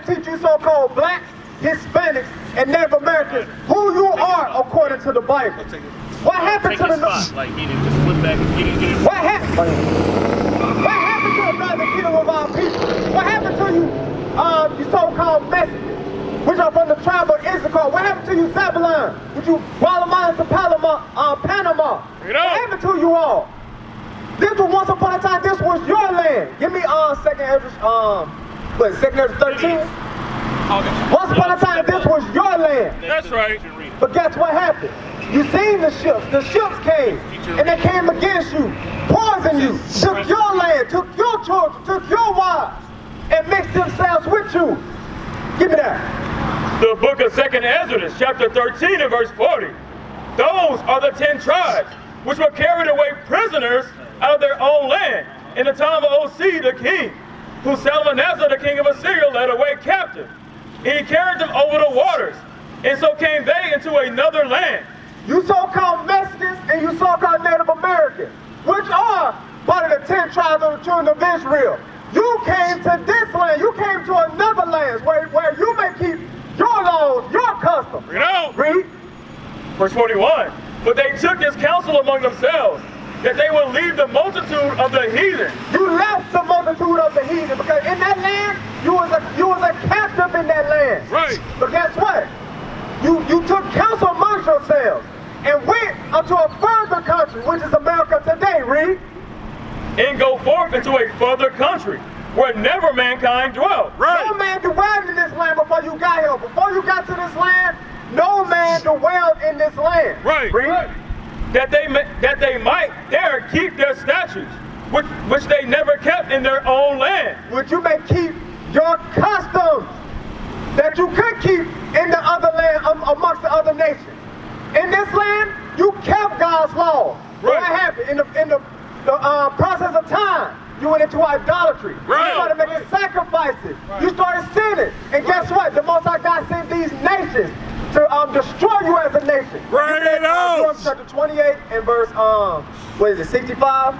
to teach you so-called blacks, Hispanics, and Native Americans who you are according to the Bible. What happened to the like he didn't just flip back and get it. What happened? What happened to the Northern Kingdom of our people? What happened to you, you so-called Mexicans, which are from the tribe of Issachar? What happened to you, Zebulon, which you Guatemala to Panama? What happened to you all? This was once upon a time. This was your land. Give me second Ezra 13. Once upon a time, this was your land. That's right. But guess what happened? You seen the ships. The ships came, and they came against you, poisoned you, took your land, took your children, took your wives, and mixed themselves with you. Give me that. The book of 2nd Ezra, chapter 13 and verse 40. Those are the 10 tribes which were carried away prisoners out of their own land in the time of O.C. the king, who Salmanasar the king of Assyria led away captive. And he carried them over the waters, and so came they into another land. You so-called Mexicans and you so-called Native Americans, which are part of the 10 tribes of the children of Israel. You came to this land, you came to another land where you may keep your laws, your customs. Read. Verse 41. But they took his counsel among themselves, that they would leave the multitude of the heathen. You left the multitude of the heathen, because in that land, you was a captive in that land. Right. But guess what? You took counsel amongst yourselves and went unto a further country, which is America today. Read. And go forth into a further country, where never mankind dwelt. Right. No man dwelled in this land before you got here. Before you got to this land, no man dwelled in this land. Right. Read. Right. That they might there keep their statutes, which they never kept in their own land. Which you may keep your customs that you could keep in the other land amongst the other nations. In this land, you kept God's law. Right. What happened? In the process of time, you went into idolatry. Right. You started making sacrifices. Right. You started sinning. And guess what? The Most High God sent these nations to destroy you as a nation. Right. Deuteronomy chapter 28 and verse 65.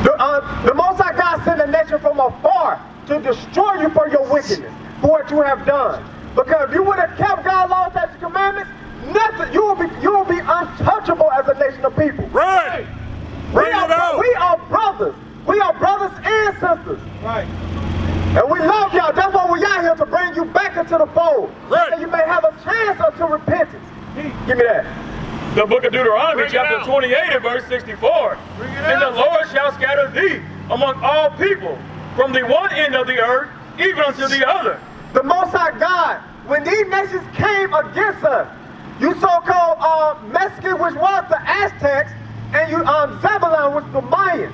The Most High God sent a nation from afar to destroy you for your wickedness, for what you have done. Because if you would have kept God's laws, statutes, and commandments, nothing, you will be untouchable as a nation of people. Right. We are brothers. We are brothers and sisters. Right. And we love y'all. That's why we're out here, to bring you back into the fold. Right. So you may have a chance unto repentance. Give me that. The book of Deuteronomy, chapter 28 and verse 64. And the Lord shall scatter thee among all people, from the one end of the earth even unto the other. The Most High God, when these nations came against us, you so-called Mexicans, which was the Aztecs, and you Zebulon, which was the Mayans.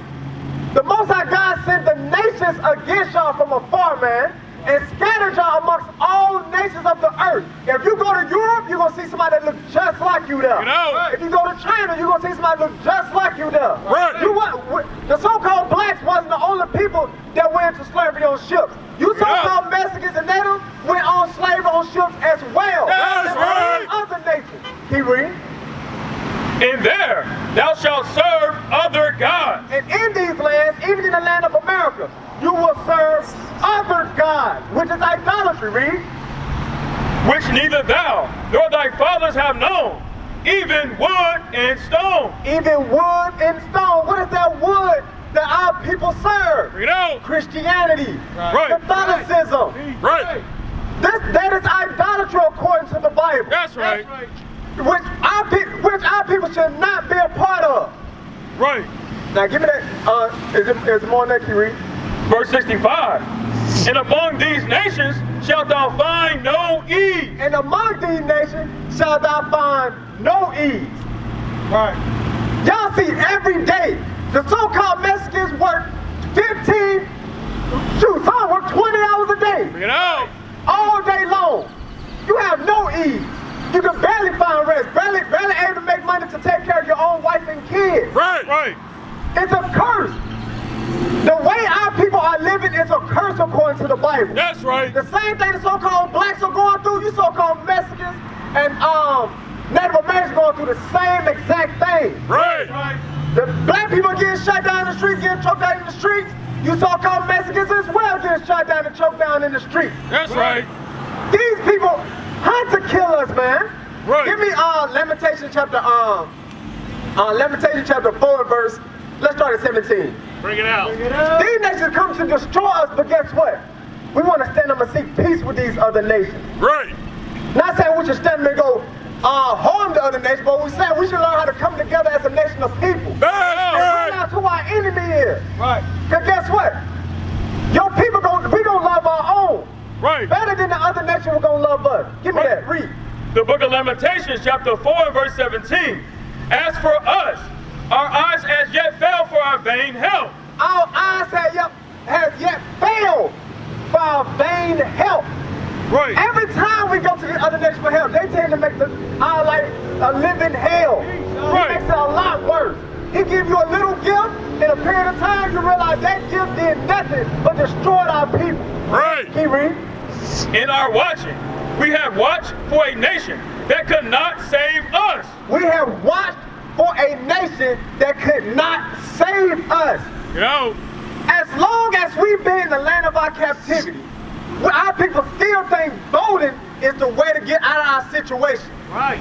The Most High God sent the nations against y'all from afar, man, and scattered y'all amongst all nations of the earth. If you go to Europe, you're going to see somebody that looks just like you there. You know. If you go to China, you're going to see somebody that looks just like you there. Right. The so-called blacks wasn't the only people that went into slavery on ships. You so-called Mexicans and natives went on slavery on ships as well. That's right. Other nations. Keep reading. And there thou shalt serve other gods. And in these lands, even in the land of America, you will serve other gods, which is idolatry. Read. Which neither thou nor thy fathers have known, even wood and stone. Even wood and stone. What is that wood that our people serve? You know. Christianity. Right. Catholicism. Right. That is idolatry according to the Bible. That's right. Which our people should not be a part of. Right. Now give me that. Is it more next you read? Verse 65. And among these nations shalt thou find no ease. And among these nations shalt thou find no ease. Right. Y'all see every day the so-called Mexicans work 15, some work 20 hours a day. You know. All day long. You have no ease. You can barely find rest, barely able to make money to take care of your own wife and kids. Right. Right. It's a curse. The way our people are living is a curse according to the Bible. That's right. The same thing the so-called blacks are going through, you so-called Mexicans and Native Americans going through the same exact thing. Right. Right. The black people getting shot down in the streets, getting choked out in the streets. You so-called Mexicans as well getting shot down and choked down in the street. That's right. These people hunt to kill us, man. Right. Give me Lamentations chapter 4 and verse. Let's start at 17. Bring it out. These nations come to destroy us, but guess what? We want to stand up and seek peace with these other nations. Right. Not saying we should stand up and go harm the other nations, but we're saying we should learn how to come together as a nation of people. That's And right. realize who our enemy is. Right. Because guess what? Your people, we gonna love our own. Right. Better than the other nation, we're gonna love us. Give me that, read. The book of Lamentations, chapter 4 and verse 17. As for us, our eyes as yet fail for our vain help. Our eyes has yet failed for our vain help. Right. Every time we go to the other nation for help, they tend to make our life a living hell. He makes it a lot worse. He gives you a little gift, in a period of time, you realize that gift did nothing but destroyed our people. Right. Keep reading. In our watching, we have watched for a nation that could not save us. We have watched for a nation that could not save us. You know, As long as we've been in the land of our captivity, our people still think voting is the way to get out of our situation. right.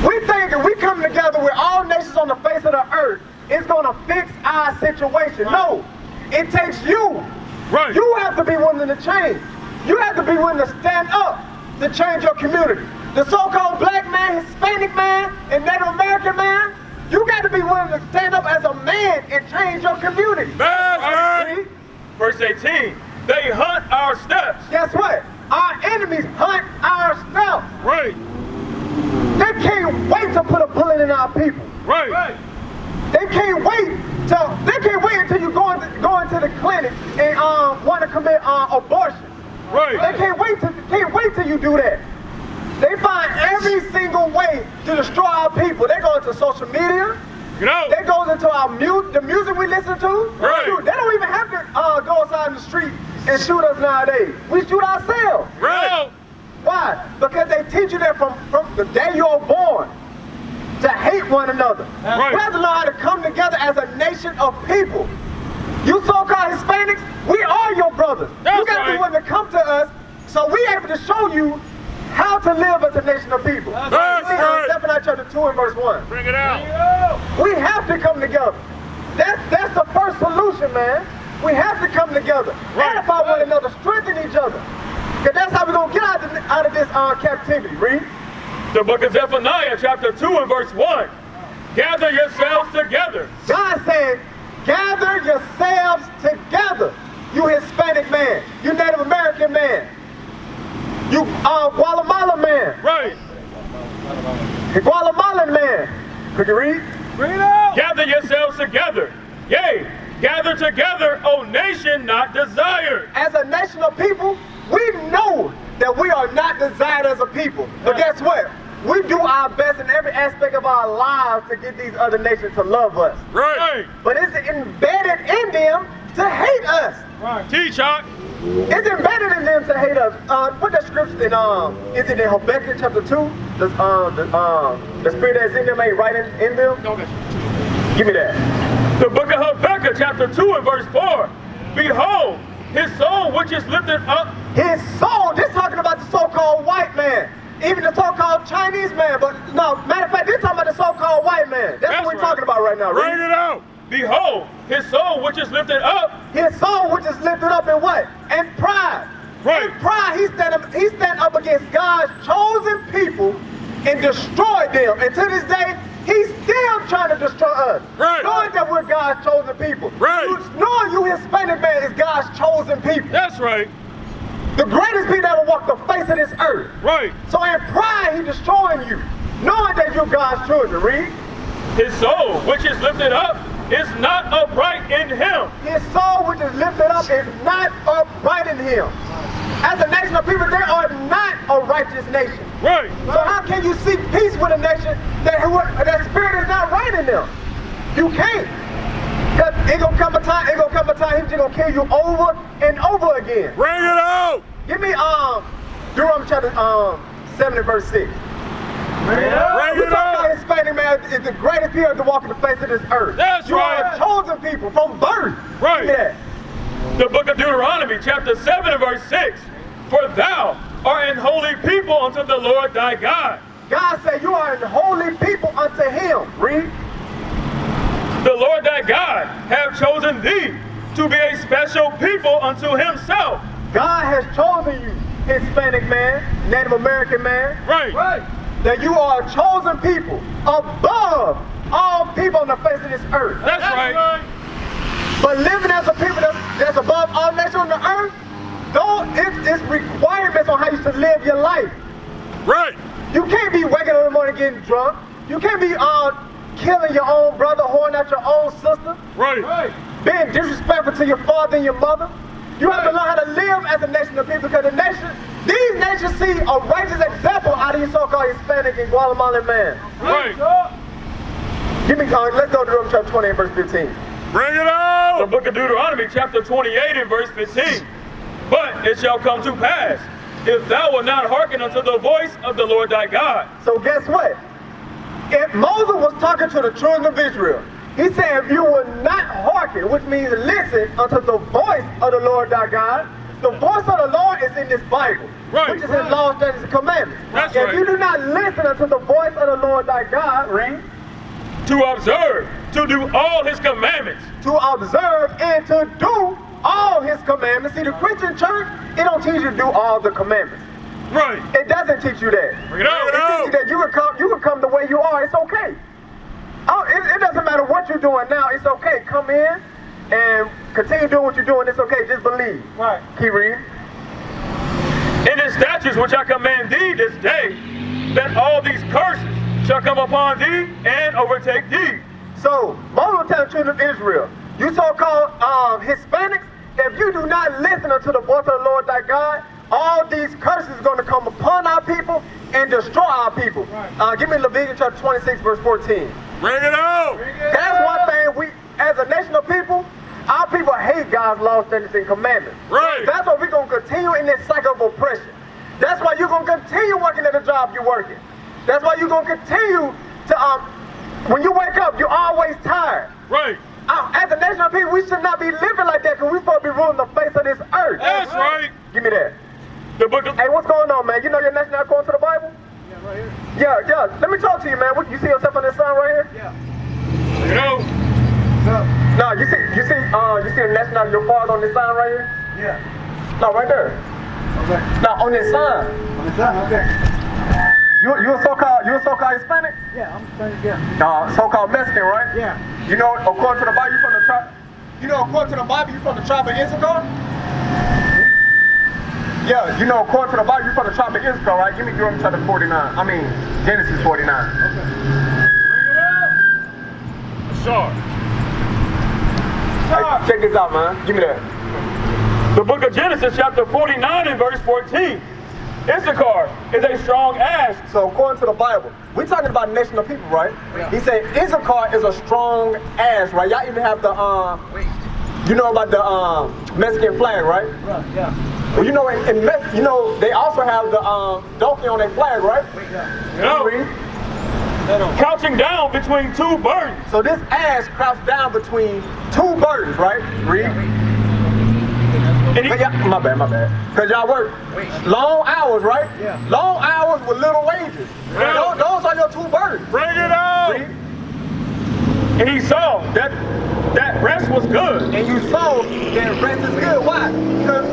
We think if we come together with all nations on the face of the earth, it's going to fix our situation. No, it takes you. Right. You have to be willing to change. You have to be willing to stand up to change your community. The so-called black man, Hispanic man, and Native American man, you got to be willing to stand up as a man and change your community. That's right. See? Verse 18. They hunt our steps. Guess what? Our enemies hunt our steps. Right. They can't wait to put a bullet in our people. Right. They can't wait until you go into the clinic and want to commit abortion. Right. They can't wait till you do that. They find every single way to destroy our people. They go into social media. You know. They go into the music we listen to. Right. Shoot, they don't even have to go outside in the street and shoot us nowadays. We shoot ourselves. Right. Why? Because they teach you that from the day you're born to hate one another. Right. We have to learn how to come together as a nation of people. You so-called Hispanics, we are your brothers. That's You got to be right. willing to come to us so we're able to show you how to live as a nation of people. That's See, right. Zephaniah chapter 2 and verse 1. Bring it out. We have to come together. That's the first solution, man. We have to come together. Right. Edify one another, strengthen each other. Because that's how we're going to get out of this captivity. Read. The book of Zephaniah, chapter 2 and verse 1. Gather yourselves together. God said, gather yourselves together. You Hispanic man, you Native American man, you Guatemala man, Right. Guatemalan man. Could you read? Bring it out. Gather yourselves together. Yea, gather together, O nation not desired. As a nation of people, we know that we are not desired as a people. But guess what? We do our best in every aspect of our lives to get these other nations to love us. Right. But it's embedded in them to hate us. Right. Teach, Hawk. It's embedded in them to hate us. Put that scripture in, is it in Habakkuk chapter 2? The spirit that's in them ain't right in them? Give me that. The book of Habakkuk, chapter 2 and verse 4. Behold, his soul which is lifted up. His soul, this talking about the so-called white man. Even the so-called Chinese man. But no, matter of fact, this talking about the so-called white man. That's what we're talking about right now. Bring it out. Behold, his soul which is lifted up. His soul which is lifted up in what? In pride. Right. In pride, he stand up against God's chosen people and destroy them. And to this day, he's still trying to destroy us. Right. Knowing that we're God's chosen people. Right. Knowing you Hispanic man is God's chosen people. That's right. The greatest people that ever walked the face of this earth. Right. So in pride, he's destroying you. Knowing that you're God's children. Read. His soul which is lifted up is not upright in him. His soul which is lifted up is not upright in him. As a nation of people, they are not a righteous nation. Right. So how can you seek peace with a nation that spirit is not right in them? You can't. Because it's gonna come a time he's just gonna kill you over and over again. Bring it out. Give me Deuteronomy chapter 7 and verse 6. Bring it We're talking out. about Hispanic man is the greatest people to walk on the face of this earth. That's you right. are a chosen people from birth. Right. Give me that. The book of Deuteronomy, chapter 7 and verse 6. For thou art an holy people unto the Lord thy God. God said you are an holy people unto him. Read. The Lord thy God have chosen thee to be a special people unto himself. God has chosen you, Hispanic man, Native American man. Right. That you are a chosen people above all people on the face of this earth. That's right. But living as a people that's above all nations on the earth, though it's requirements on how you should live your life. Right. You can't be waking up in the morning getting drunk. You can't be killing your own brother, whoring out your own sister. Right. Being disrespectful to your father and your mother. You have to learn how to live as a nation of people, because these nations see a righteous example out of these so-called Hispanic and Guatemalan man. Right. Let's go to Deuteronomy chapter 20 and verse 15. Bring it out! The book of Deuteronomy, chapter 28 and verse 15. But it shall come to pass, if thou wilt not hearken unto the voice of the Lord thy God. So guess what? If Moses was talking to the children of Israel, he said, if you will not hearken, which means listen unto the voice of the Lord thy God, the voice of the Lord is in this Bible, which is his laws, statutes, and commandments. If you do not listen unto the voice of the Lord thy God, read. To observe, to do all his commandments. To observe and to do all his commandments. See, the Christian church, it don't teach you to do all the commandments. Right. It doesn't teach you that. Bring it out. It teaches you that you can come the way you are. It's okay. It doesn't matter what you're doing now. It's okay. Come in and continue doing what you're doing. It's okay. Just believe. Right. Keep reading. In his statutes which I command thee this day, that all these curses shall come upon thee and overtake thee. So Moses will tell the children of Israel, you so-called Hispanics, if you do not listen unto the voice of the Lord thy God, all these curses are going to come upon our people and destroy our people. Give me Leviticus chapter 26 verse 14. Bring it out! That's one thing we, as a nation of people, our people hate God's laws, statutes, and commandments. Right. That's why we're going to continue in this cycle of oppression. That's why you're going to continue working at the job you're working. That's why you're going to continue to, when you wake up, you're always tired. Right. As a nation of people, we should not be living like that, because we're supposed to be ruling the face of this earth. That's right. Give me that. The book of... Hey, what's going on, man? You know your national according to the Bible? Yeah, right here. Yeah. Let me talk to you, man. You see yourself on this sign right here? Yeah. Bring it out. No, you see the national your father on this sign right here? Yeah. No, right there. Okay. No, on this sign. On the side, okay. You a so-called Hispanic? Yeah, I'm Hispanic, yeah. So-called Mexican, right? Yeah. You know, according to the Bible, you from the tribe. You know, according to the Bible, you from the tribe of Issachar? Yeah, you know, according to the Bible, you from the tribe of Issachar, right? Give me Deuteronomy chapter 49. I mean, Genesis 49. Okay. Bring it out. Sure. Hey, check this out, man. Give me that. The book of Genesis, chapter 49 and verse 14. Issachar is a strong ass. So according to the Bible, we're talking about nation of people, right? Yeah. He said Issachar is a strong ass, right? Y'all even have the you know about the Mexican flag, right? Right, yeah. Well, you know, they also have the donkey on their flag, right? Yeah. You know, Read. crouching down between two burdens. So this ass crouched down between two burdens, right? Read. And he, My bad. Because y'all work long hours, right? Yeah. Long hours with little wages. Yeah. Those are your two burdens. bring it out. Read. And he saw that rest was good. And you saw that rest is good. Why? Because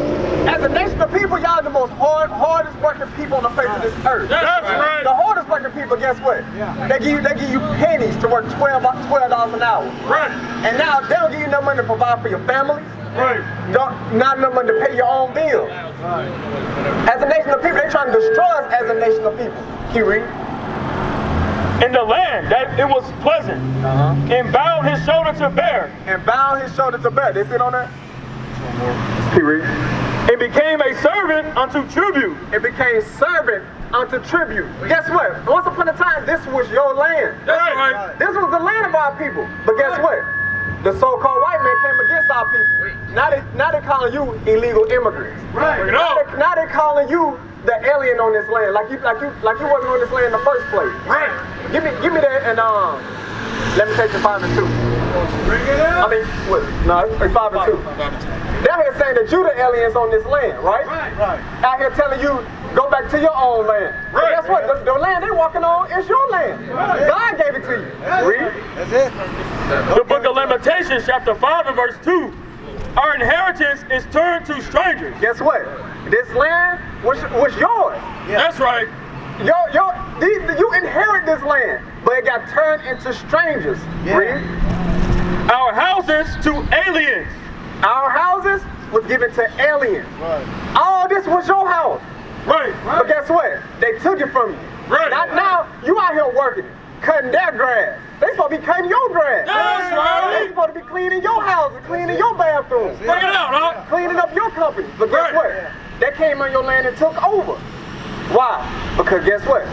as a nation of people, y'all are the most hardest working people on the face of this earth. That's right. The hardest working people, guess what? Yeah. They give you pennies to work $12 an hour. Right. And now they don't give you enough money to provide for your family. Right. Not enough money to pay your own bills. As a nation of people, they're trying to destroy us as a nation of people. Keep reading. In the land that it was pleasant, and bowed his shoulder to bear. And bound his shoulder to bear. They sit on that? Keep reading. And became a servant unto tribute. It became servant unto tribute. Guess what? Once upon a time, this was your land. That's right. This was the land of our people. But guess what? The so-called white man came against our people. Now they calling you illegal immigrants. Right. Now they calling you the alien on this land, like you wasn't on this land in the first place. Right. Give me that and let me take the 5 and 2. Bring it out. I mean, what? No, it's 5 and 2. They're here saying that you the aliens on this land, right? Right. Out here telling you, go back to your own land. But Right. guess what? The land they walking on is your land. God gave it to you. Read. That's it. The book of Lamentations, chapter 5 and verse 2. Our inheritance is turned to strangers. Guess what? This land was yours. That's right. You inherit this land, but it got turned into strangers. Yeah. Read. Our houses to aliens. Our houses was given to aliens. Right. All this was your house. Right. But guess what? They took it from you. Right. Now you out here working, cutting their grass. They supposed to be cutting your grass. That's They right. supposed to be cleaning your house, cleaning your bathroom, Bring it out, huh? cleaning up your company. But guess Right. what? They came on your land and took over. Why? Because guess what?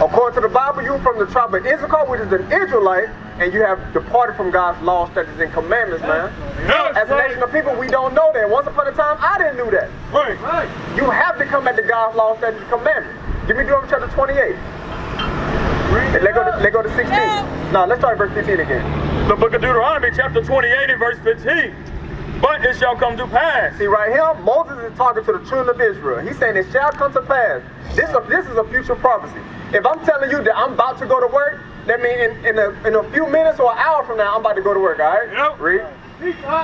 According to the Bible, you're from the tribe of Issachar, which is an Israelite, and you have departed from God's law, statutes, and commandments, man. That's As a right. nation of people, we don't know that. Once upon a time, I didn't know that. Right. You have to come back to God's law, statutes, and commandments. Give me Deuteronomy chapter 28. And let's go to 16. No, let's start at verse 15 again. The book of Deuteronomy, chapter 28 and verse 15. But it shall come to pass. See right here, Moses is talking to the children of Israel. He's saying it shall come to pass. This is a future prophecy. If I'm telling you that I'm about to go to work, that means in a few minutes or an hour from now, I'm about to go to work, all right? Yep. Read.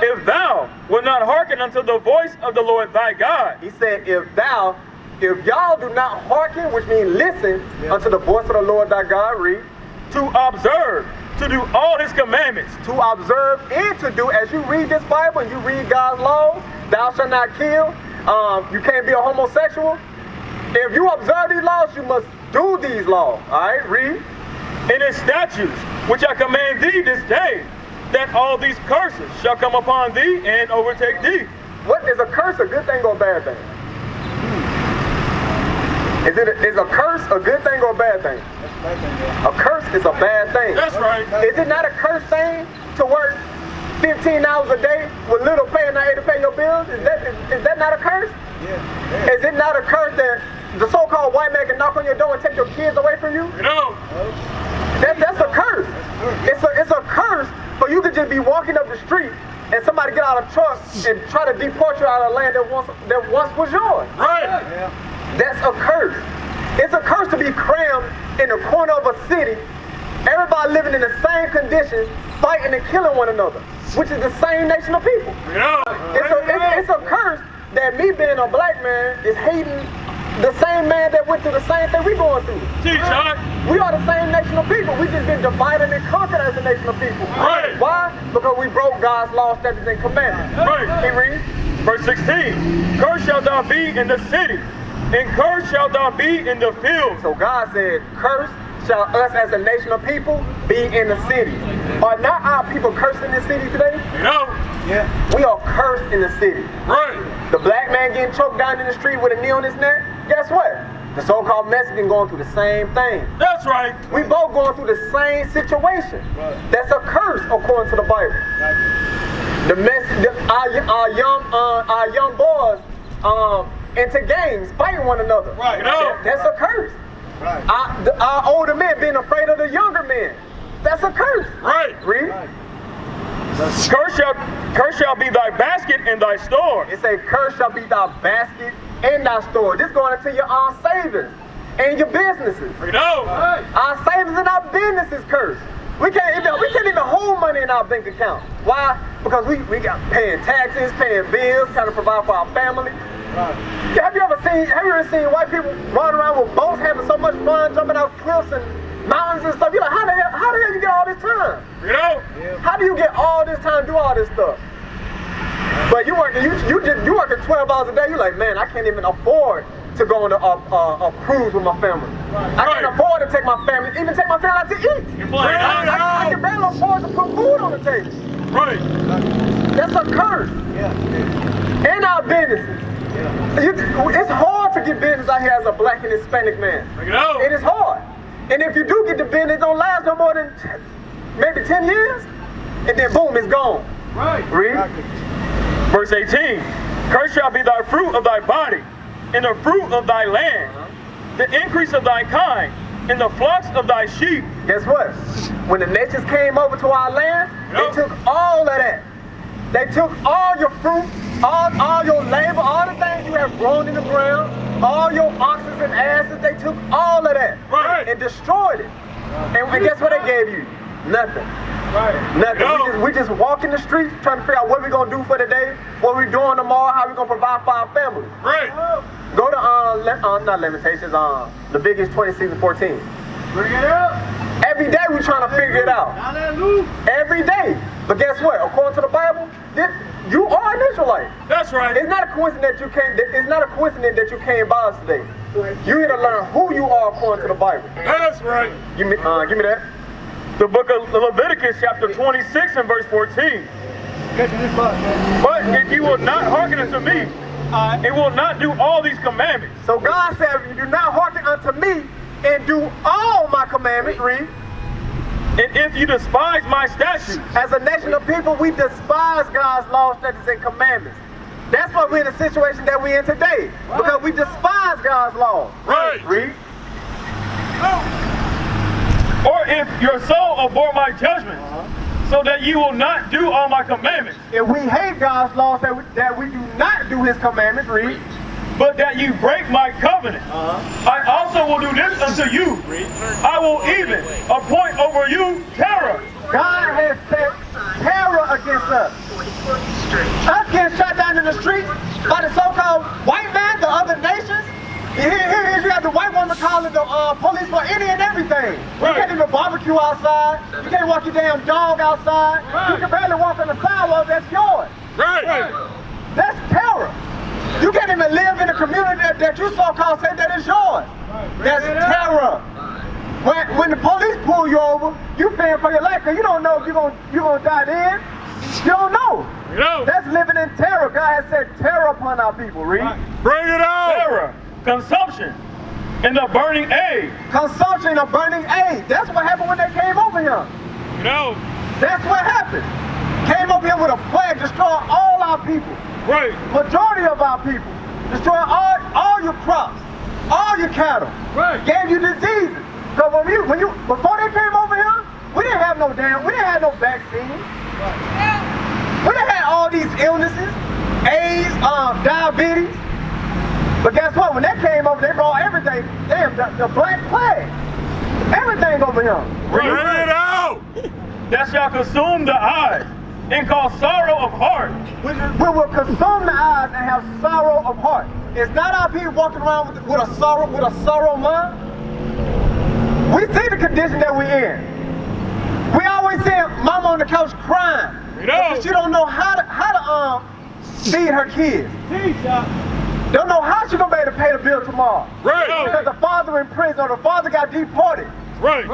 If thou wilt not hearken unto the voice of the Lord thy God. He said, if y'all do not hearken, which means listen, unto the voice of the Lord thy God, read. To observe, to do all his commandments. To observe and to do, as you read this Bible and you read God's law, thou shalt not kill, you can't be a homosexual. If you observe these laws, you must do these laws. All right, read. And his statutes, which I command thee this day, that all these curses shall come upon thee and overtake thee. What is a curse, a good thing or a bad thing? Is a curse a good thing or a bad thing? A curse is a bad thing. That's right. Is it not a curse thing to work 15 hours a day with little pay and not able to pay your bills? Is that not a curse? Yeah. Is it not a curse that the so-called white man can knock on your door and take your kids away from you? You know? That's a curse. It's a curse for you to just be walking up the street and somebody get out of a truck and try to deport you out of the land that once was yours. Right. Yeah. That's a curse. It's a curse to be crammed in the corner of a city, everybody living in the same conditions, fighting and killing one another, which is the same nation of people. You know? It's a curse that me being a black man is hating the same man that went through the same thing we going through. Teach, huh? We are the same nation of people. We just been divided and conquered as a nation of people. Right. Why? Because we broke God's law, statutes, and commandments. Right. He reads. Verse 16. Cursed shalt thou be in the city, and cursed shalt thou be in the field. So God said, cursed shall us as a nation of people be in the city. Are not our people cursed in the city today? You know? Yeah. We are cursed in the city. Right. The black man getting choked down in the street with a knee on his neck, guess what? The so-called Mexican going through the same thing. That's right. We both going through the same situation. Right. That's a curse according to the Bible. Our young boys into gangs fighting one another. Right. You know? That's a curse. Right. Our older men being afraid of the younger men. That's a curse. Right. Read. Right. Curse shall be thy basket and thy store. It say, curse shall be thy basket and thy store. This going into your savings and your businesses. You know? Our savings and our businesses cursed. We can't even hold money in our bank account. Why? Because we got paying taxes, paying bills, trying to provide for our family. Right. Have you ever seen white people running around with boats, having so much fun, jumping off cliffs and mountains and stuff? You're like, how the hell you get all this time? You know? Yeah. How do you get all this time to do all this stuff? But you working 12 hours a day. You're like, man, I can't even afford to go on a cruise with my family. I can't afford to take my family out to eat. You're playing I can barely afford to put food on the table. Right. That's a curse. Yeah. In our businesses. Yeah. It's hard to get business out here as a black and Hispanic man. You know? It is hard. And if you do get the business, it don't last no more than maybe 10 years. And then boom, it's gone. Right. Read. Verse 18. Cursed shall be thy fruit of thy body, and the fruit of thy land, the increase of thy kind, and the flocks of thy sheep. Guess what? When the nations came over to our land, they took all of that. They took all your fruit, all your labor, all the things you have grown in the ground, all your oxen and asses, they took all of that Right. and destroyed it. And guess what they gave you? Nothing. Nothing. We just walk in the streets trying to figure out what we're gonna do for the day, what we're doing tomorrow, how we're gonna provide for our family. Right. Go to not Lamentations, Leviticus 26 and 14. Bring it up. Every day we're trying to figure it out. Hallelujah. Every day. But guess what? According to the Bible, you are an Israelite. That's right. It's not a coincidence that you came. It's not a coincidence that you came by us today. You need to learn who you are according to the Bible. That's right. Give me that. The book of Leviticus, chapter 26 and verse 14. Catching this bus, man. But if you will not hearken unto me, and will not do all these commandments. So God said, if you do not hearken unto me and do all my commandments, read. And if you despise my statutes, As a nation of people, we despise God's laws, statutes, and commandments. That's why we're in the situation that we're in today. Because we despise God's laws. Right. Read. or if your soul abhor my judgments, so that you will not do all my commandments, If we hate God's laws, that we do not do his commandments, read. but that you break my covenant, I also will do this unto you. I will even appoint over you terror. God has set terror against us. Us getting shot down in the street by the so-called white man, the other nations. Here you have the white woman calling the police for any and everything. You can't even barbecue outside. You can't walk your damn dog outside. You can barely walk on the sidewalk. That's yours. Right. That's terror. You can't even live in a community that you so-called say that is yours. That's terror. When the police pull you over, you paying for your life because you don't know if you're gonna die then. You don't know. That's living in terror. God has set terror upon our people. Read. Bring it out. Terror, consumption, and the burning egg. Consumption of burning aid. That's what happened when they came over here. That's what happened. Came over here with a plague, destroyed all our people. Right. Majority of our people. Destroyed all your crops, all your cattle. Right. Gave you diseases. So before they came over here, we didn't have no vaccine. We didn't have all these illnesses, AIDS, diabetes. But guess what? When they came over, they brought everything. Damn, the black plague. Everything over here. Bring it out. That shall consume the eyes and cause sorrow of heart. We will consume the eyes and have sorrow of heart. It's not our people walking around with a sorrow mind. We see the condition that we're in. We always see mama on the couch crying because she don't know how to feed her kids. Don't know how she gonna be able to pay the bill tomorrow. Right. Because the father in prison or the father got deported. Right.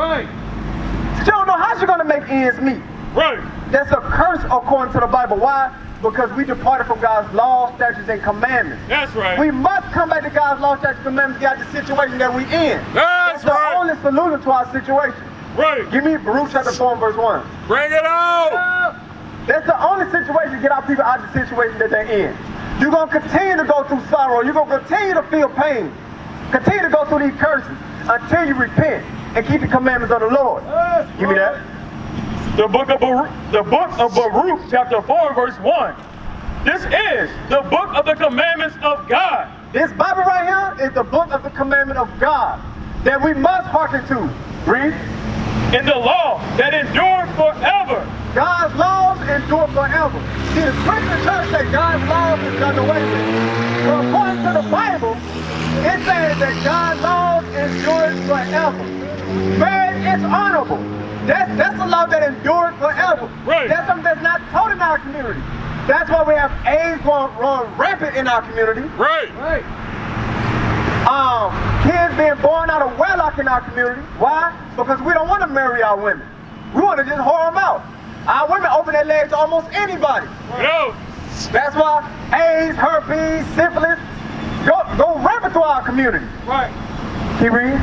She don't know how she gonna make ends meet. Right. That's a curse according to the Bible. Why? Because we departed from God's laws, statutes, and commandments. That's right. We must come back to God's laws, statutes, and commandments to get out the situation that we in. That's the right. only solution to our situation. Right. Give me Baruch chapter 4 and verse 1. Bring it out. That's the only situation to get our people out of the situation that they're in. You're going to continue to go through sorrow. You're going to continue to feel pain. Continue to go through these curses until you repent and keep the commandments of the Lord. Give me that. The book of Baruch, chapter 4, and verse 1. This is the book of the commandments of God. This Bible right here is the book of the commandment of God that we must hearken to. Read. In the law that endures forever. God's laws endure forever. See, the Christian church says God's laws is done away with. But according to the Bible, it says that God's laws endure forever. Man, it's honorable. That's a law that endures forever. Right. That's something that's not taught in our community. That's why we have AIDS going rampant in our community. Right. Kids being born out of wedlock in our community. Why? Because we don't want to marry our women. We want to just whore them out. Our women open their legs to almost anybody. That's why AIDS, herpes, syphilis go rampant through our community. Right. Keep reading.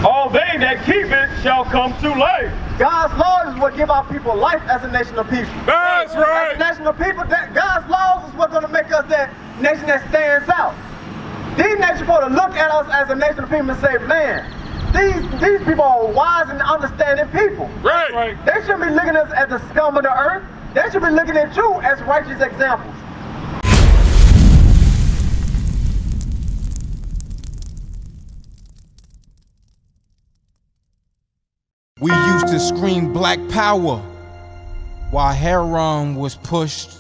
All they that keep it shall come to life. God's laws is what give our people life as a nation of people. That's right. As a nation of people, God's laws is what's going to make us that nation that stands out. These nations supposed to look at us as a nation of people and say, man, these people are wise and understanding people. Right. They shouldn't be looking at us as the scum of the earth. They should be looking at you as righteous examples. We used to scream black power while heroin was pushed.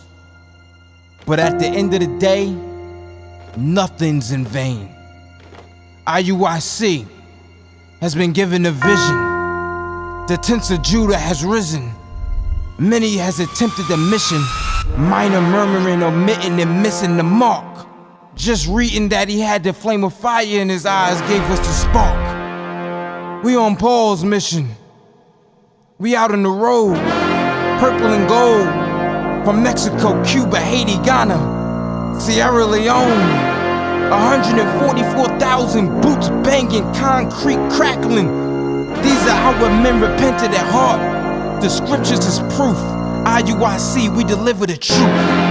But at the end of the day, nothing's in vain. IUIC has been given a vision. The tents of Judah has risen. Many has attempted the mission, minor murmuring, omitting, and missing the mark. Just reading that he had the flame of fire in his eyes gave us the spark. We on Paul's mission. We out on the road, purple and gold, from Mexico, Cuba, Haiti, Ghana, Sierra Leone. 144,000 boots banging, concrete crackling. These are our men repented at heart. The scriptures is proof. IUIC, we deliver the truth.